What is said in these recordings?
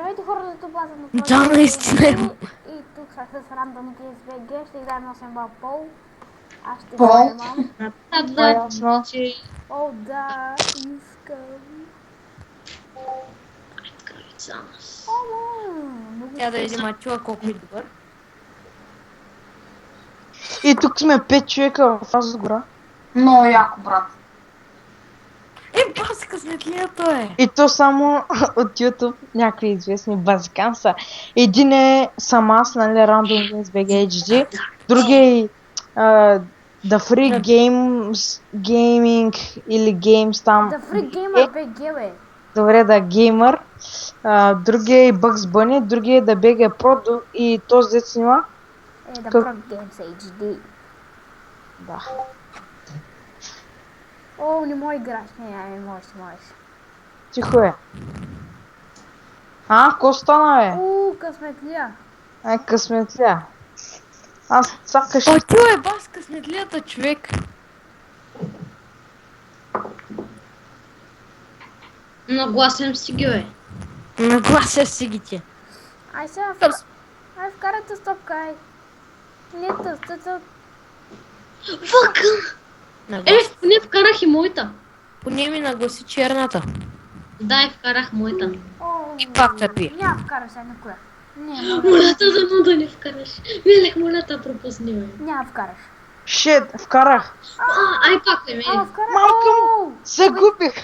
Здравейте хора, за това на Да, наистина. И тук с Random Games BG ще играем 8 бал пол. Аз ще Пол? вземам. Ясно. О, да, искам. Много Тя да видим Ачула колко е добър. И тук сме 5 човека в разговора. Много яко, брат. Бас късметлията е. И то само от YouTube някакви известни базикан са. Един е сам аз, нали, Random Games BG HD. Други е The Free Games Gaming или Games там. The Free Gamer BG, бе. Добре, да, геймър. Другия е Bugs Bunny, другия е да BG Pro и този дет снима. The Pro Games HD. Да. О, не мога играш. Не можеш. Тихо е. Ко стана, бе? Късметлия. Късметля. Аз сакаш... Отил е бас късметлията, човек. Нагласям си ги, бе. Наглася си ги ти. Ай сега, вкарате стопка, ай. Не тъстата. Фък! Не вкарах и моята. Поне ми нагласи черната. Дай, вкарах моята. И пак тъпи. Няма вкараш сега никоя. Молята да не вкараш. Милех, молята пропусни, бе. Няма вкараш. Шет, вкарах. Ай пак, бе, Вкараш. Малко загубих.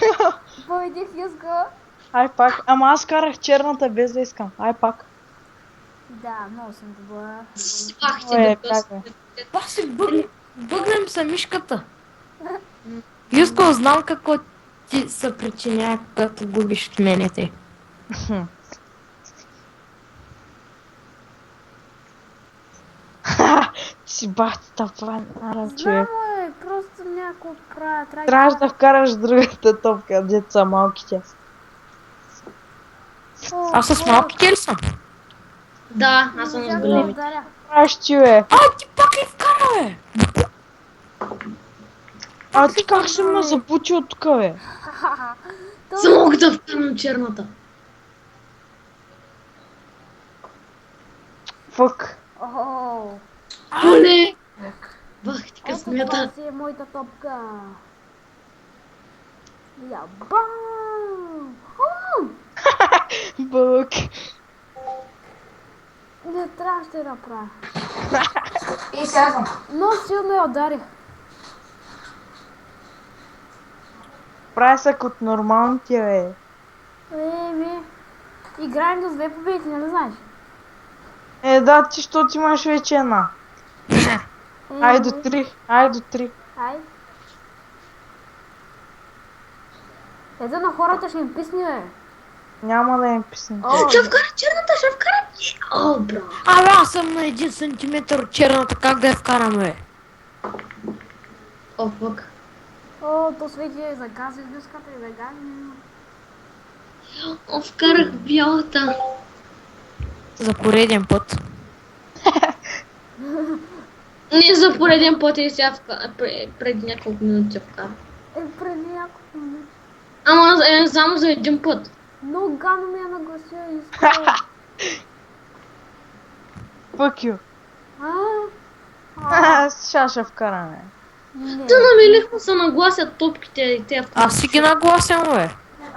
Победих Юзга. Ай пак. Ама аз карах черната без да искам. Ай пак. Да, много съм добър. Пак ти Ой, да как бе. Баси, бъгнем са мишката. Юско, знам какво ти се причинява, като губиш от мене те. Си бахти тапан, човек. Знам, просто някой правя. Трябваше да вкараш другата топка, дето са малките. Аз с малките ли съм? Да, аз съм с големите. Правиш ти, бе. Ти пак ли вкара, бе? Ти как ще ме запучи от тук, бе? Само мога да вкарам черната. Фък. Оле! Бах ти Това късмета. си е моята топка. Я бам! Бълък. Не трябваше да правя. И сега. Но силно я ударих. Прави се като нормалните, бе. Играем до 2 победи, нали знаеш? Да, ти, що ти имаш вече една. Ай до 3, ай до 3. Ай. Ето на хората ще им писни, бе. Няма да им писне. Ще вкара черната, ще вкара. О, бро. Аз съм на 1 сантиметър от черната, как да я вкарам, бе? О, фък. То свети е за газ изблиската и вегани. О, вкарах бялата. За пореден път. Не за пореден път и сега преди няколко минути вкара. Преди няколко минути. Ама само за един път. Много гадно ми я наглася и искала. Fuck you. Сега ще вкараме. Не. Та намелихме се нагласят топките и те вкарат. Аз си ги нагласям, бе.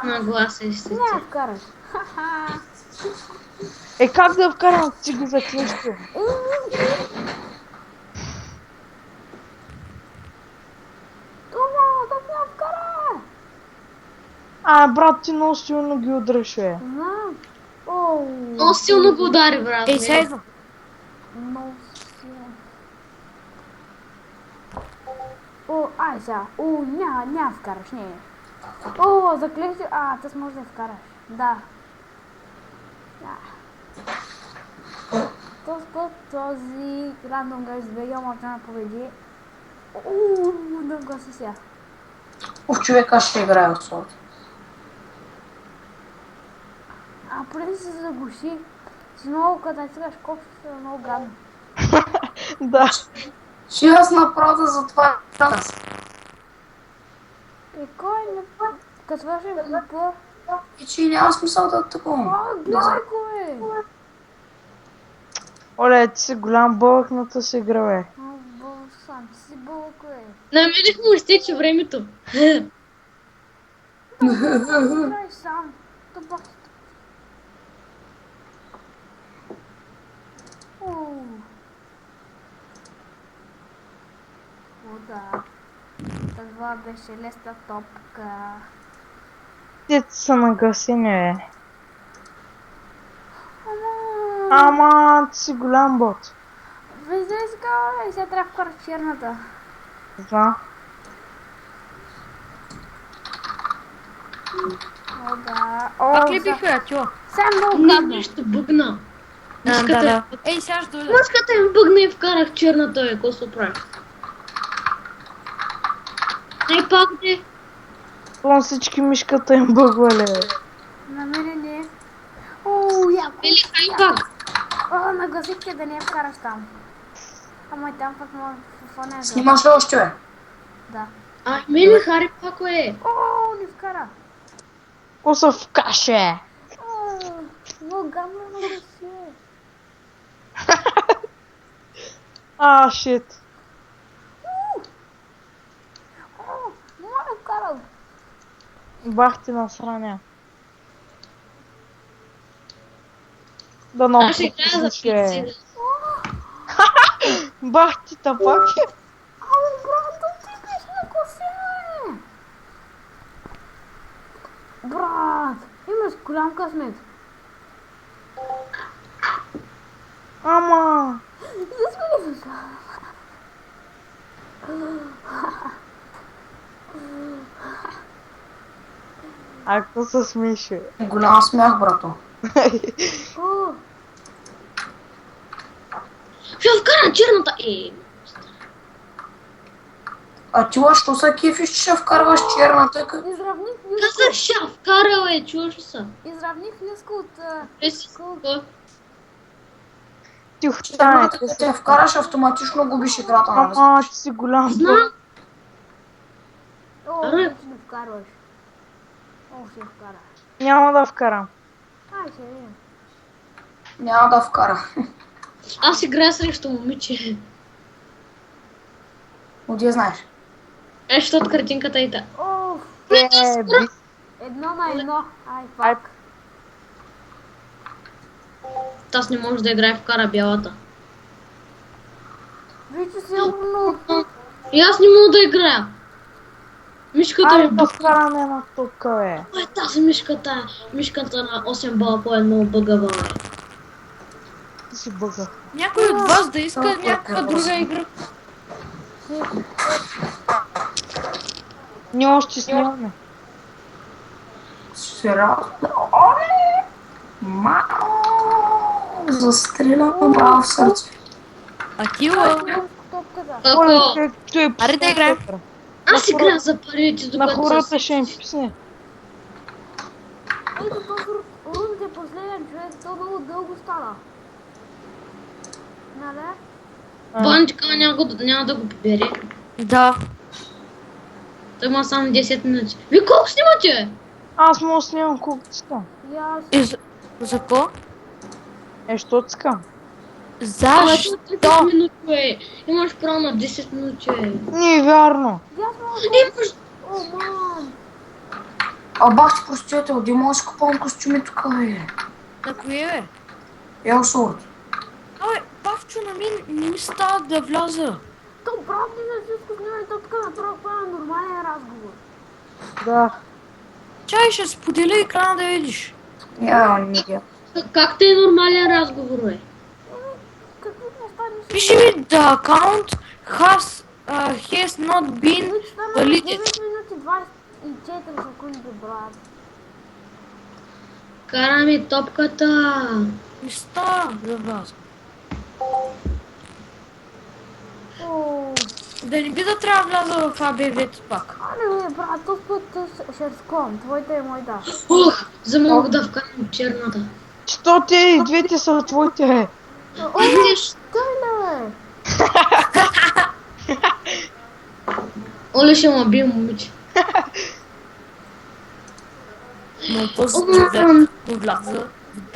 Нагласят се. Не вкараш. Как да вкарам, ти ги заклещи? Това не вкара. Брат, ти много силно ги удръш, бе. Знам. Много силно го удари, брат. Сега идвам. Много силно. Ай сега. Няма вкараш, не. Заклех си. Тъс може да вкараш. Да. Този Random Guys BG може да победи. Нагласи сега. Човека ще играе в слот. Преди се заглуши. Си много като натискаш копчето, е много гадно. Да. Ще аз направда за това раз. Прикольно. Като свършим клипа, И че няма смисъл да такова. О, гледай кой! Оле, ти си голям бълък на тази игра, бе. О, бълсан, ти си бълък, бе. Намерих му изтече времето. Играй сам. То бах. О, да. Това беше леста топка. Те са нагасени, бе. Ама, Ама, ти си голям бот. влезе сега, и сега трябва да вкараш черната. Знам. О, да. Пак О, ли биха я, тю? сега много Не, гадно. нещо бъгна. Да, да. Ей, сега ще дойде. Мъжката ми бъгна и вкарах черната, е, какво се прави? Ай, пак де. Това всички мишката им бъгвали, бе. Намерение. О, яко. Или ай пак. О, нагласихте да не я вкараш там. Ама и там пък може в фонеза. Снимаш ли още, бе? Да. Ай, мене хари пак, е. О, не вкара. Ко са в каше? О, много гадно нагласи. А, шит. О, не ме вкарал. Бах ти на сраня. Да много Аз ще играя за пропуснеш, пици. Бах ти тапак. Ало, брат, ти беше нагласен. Брат, имаш голям късмет. Ама. Защо не слуша? Ако се смеше. Голям смях, брато. О, Ще вкара черната, е. А ти що са кефиш, че ще вкарваш черната? изравних Казах, ще вкара, е, чуваш ли са? Изравних ниско от... Ти Черната, хтане. като я вкараш, автоматично губиш играта, нали? Ама, ти си голям Знам. бък. О, Аре. вече не вкарваш. О, ще вкара. Няма да вкарам. Ай, ще видим. Няма да вкара. Аз играя срещу момиче. Отде знаеш. Е, защото картинката и та. О, Би. 1-1. Ай, Ай. фак. Аз не може да играе в кара бялата. Вече сигурно. И аз не мога да играя. Мишката ми Ай, да бъгна. вкараме на тука, бе. Ой, тази мишката на 8 бала по едно бъгава. Ти си бъга. Някой от вас да иска някаква друга игра? Ние още снимаме. Сериозно? Оле! Застрелям браво в сърце. Атила. Топката. Оле, той е Аре да играем. Аз играя за парите, На докато хората ще им писне. Ето този рунд е последен човек. То много дълго стана. Нали? Бандика няма да го побере. Да. Той има само 10 минути. Вие колко снимате? Аз мога да снимам колкото искам. И аз... И за какво? Що искам? Ама Защо? 10 минути, е. Имаш право на 10 минути, е. Не е вярно. И аз мога... Имаш... О, мам. А бах ти простите, отде можеш да купувам костюми тук, бе. На кое бе? Ел сорт. Абе, Павчо, на мен не ми става да вляза. То брат ми за всичко снимай, то така направо правя нормален разговор. Да. Чай, ще споделя екрана да видиш. Няма, не ги. Как те е нормален разговор, е? Какви неща не си... Пише ми the account has not been Вече стана valid. 9 минути 24 секунди, брат. Караме топката. Не става да вляза. О, Да не би да трябва да вляза в ABV пак. не, брат, този път ще ском. Твоята е моята. Ох, за мога да вкарам черната. Що те и двете са твоите, бе? О, той не, бе. Оле ще ме бие, момиче. Но този човек вляза в